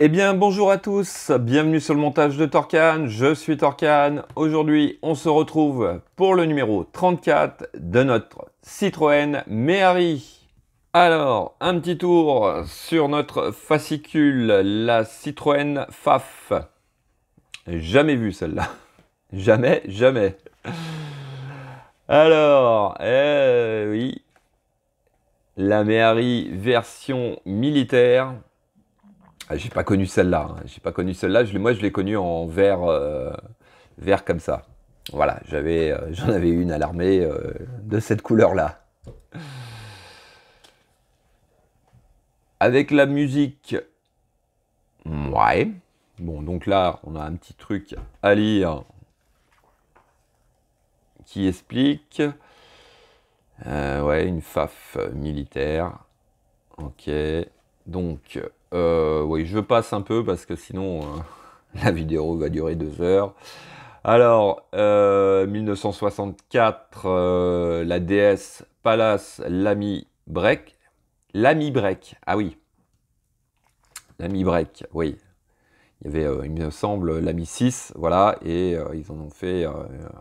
Eh bien bonjour à tous, bienvenue sur le montage de Torcan, je suis Torcan. Aujourd'hui on se retrouve pour le numéro 34 de notre Citroën Méhari. Alors, un petit tour sur notre fascicule, la Citroën FAF. Jamais vu celle-là, jamais. Alors, oui, la Méhari version militaire. Ah, j'ai pas connu celle-là, hein. J'ai pas connu celle-là. Moi, je l'ai connue en vert, vert comme ça. Voilà, j'en avais une à l'armée de cette couleur-là. Avec la musique, ouais. Bon, donc là, on a un petit truc à lire qui explique. Ouais, une FAF militaire. Ok. Donc, oui, je passe un peu parce que sinon, la vidéo va durer 2 heures. Alors, 1964, la DS Palace Lamy Break. Lamy Break, ah oui. Lamy Break, oui. Il y avait, il me semble, Lamy 6, voilà, et ils en ont fait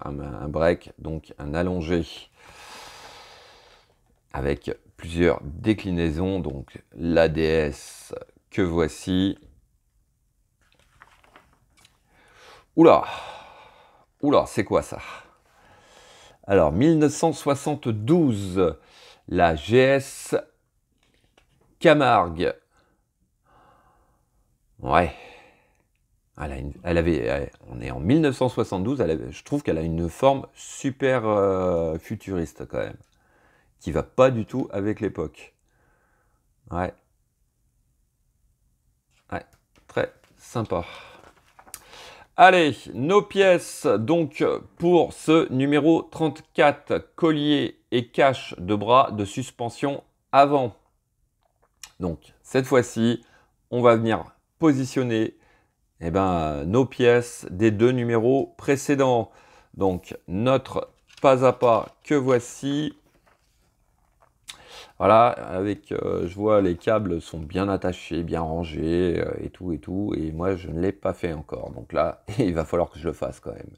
un break, donc un allongé, avec plusieurs déclinaisons, donc l'ADS que voici. Oula, c'est quoi ça? Alors, 1972, la GS Camargue. Ouais. On est en 1972, je trouve qu'elle a une forme super futuriste quand même, qui va pas du tout avec l'époque. Ouais, très sympa. Allez, nos pièces, donc, pour ce numéro 34, collier et cache de bras de suspension avant. Donc, cette fois-ci, on va venir positionner nos pièces des 2 numéros précédents. Donc, notre pas à pas que voici. Voilà, avec, je vois les câbles sont bien attachés, bien rangés et tout. Et moi, je ne l'ai pas fait encore. Donc là, il va falloir que je le fasse quand même.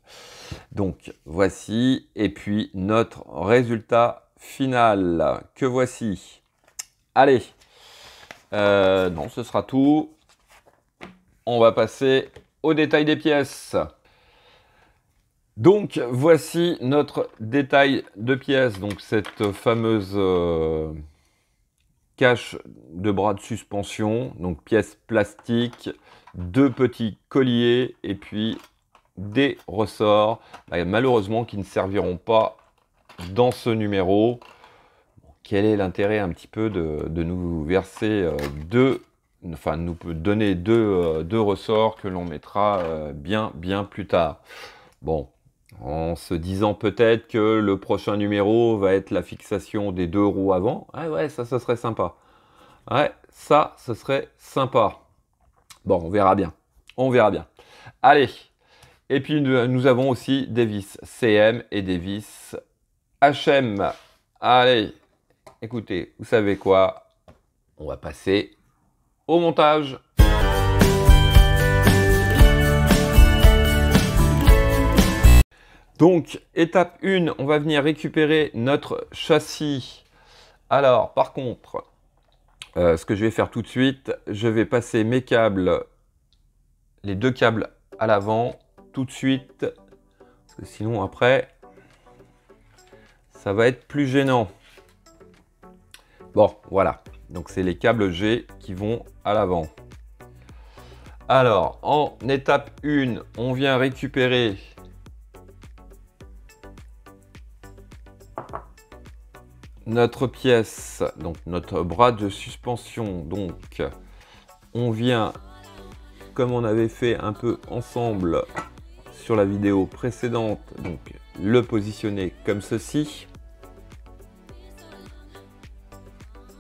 Donc, voici. Et puis, notre résultat final que voici. Allez. Non, ce sera tout. On va passer au détail des pièces. Donc, voici notre détail de pièces. Donc, cette fameuse cache de bras de suspension. Donc, pièces plastiques, 2 petits colliers et puis des ressorts. Malheureusement, qui ne serviront pas dans ce numéro. Quel est l'intérêt un petit peu de nous verser nous donner deux ressorts que l'on mettra bien plus tard. Bon, en se disant peut-être que le prochain numéro va être la fixation des 2 roues avant. Ah ouais, ça serait sympa. Ouais, ça, ce serait sympa. Bon, on verra bien. Allez, et puis nous avons aussi des vis CM et des vis HM. Allez, écoutez, vous savez quoi? On va passer au montage. Donc, étape 1, on va venir récupérer notre châssis. Alors, par contre, ce que je vais faire tout de suite, je vais passer mes câbles, les 2 câbles à l'avant, tout de suite, parce que sinon après, ça va être plus gênant. Bon, voilà. Donc, c'est les câbles G qui vont à l'avant. Alors, en étape 1, on vient récupérer notre pièce, donc notre bras de suspension. Donc, on vient, comme on avait fait un peu ensemble sur la vidéo précédente, donc le positionner comme ceci.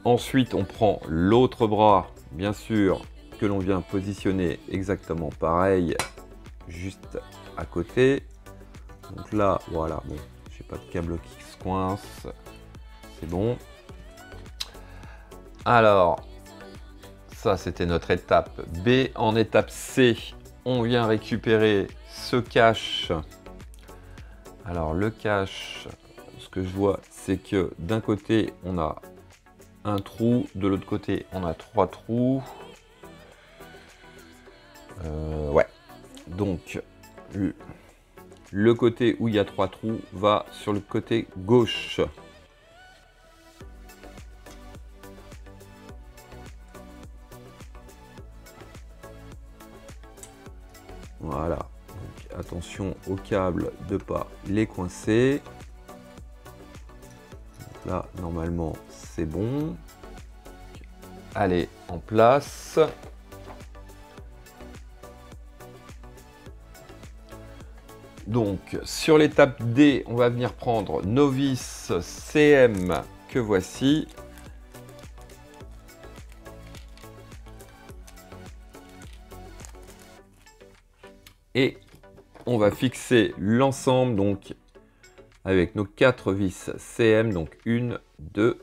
Ensuite, on prend l'autre bras, bien sûr, que l'on vient positionner exactement pareil, juste à côté. Donc là, voilà, bon, j'ai pas de câble qui se coince, c'est bon. Alors, ça c'était notre étape B. En étape C, on vient récupérer ce cache. Alors le cache, ce que je vois, c'est que d'un côté on a un trou, de l'autre côté on a 3 trous. Ouais, donc le côté où il y a 3 trous va sur le côté gauche. Voilà, donc attention aux câbles de ne pas les coincer. Donc là, normalement, c'est bon. Allez, en place. Donc, sur l'étape D, on va venir prendre nos vis CM que voici. Et on va fixer l'ensemble donc avec nos 4 vis CM, donc 1, 2,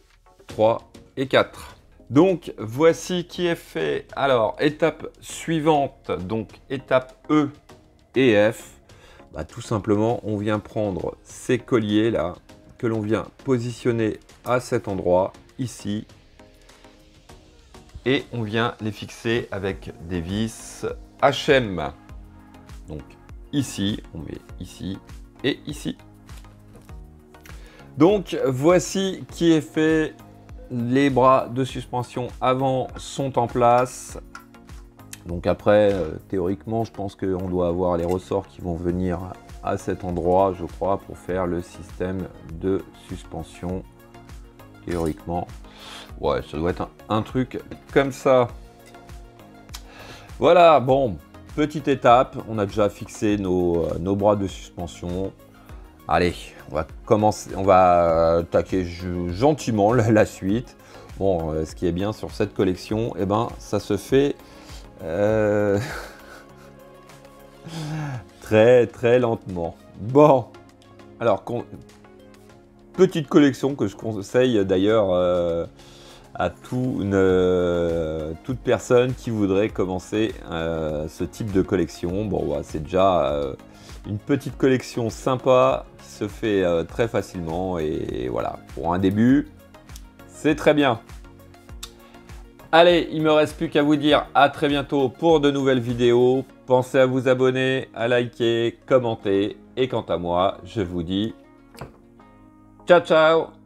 3 et 4. Donc voici qui est fait. Alors étape suivante, donc étape E et F. Bah, tout simplement, on vient prendre ces colliers là que l'on vient positionner à cet endroit ici. Et on vient les fixer avec des vis HM. Donc ici, on met ici et ici. Donc voici qui est fait. Les bras de suspension avant sont en place. Donc après, théoriquement, je pense qu'on doit avoir les ressorts qui vont venir à cet endroit, je crois, pour faire le système de suspension. Théoriquement. Ouais, ça doit être un truc comme ça. Voilà, bon. Petite étape, on a déjà fixé nos bras de suspension. Allez, on va commencer, on va attaquer gentiment la suite. Bon, ce qui est bien sur cette collection, eh ben, ça se fait très très lentement. Bon, alors petite collection que je conseille d'ailleurs à toute personne qui voudrait commencer ce type de collection. Bon, ouais, c'est déjà une petite collection sympa qui se fait très facilement et voilà, pour un début, c'est très bien. Allez, il ne me reste plus qu'à vous dire à très bientôt pour de nouvelles vidéos. Pensez à vous abonner, à liker, commenter et quant à moi, je vous dis ciao ciao.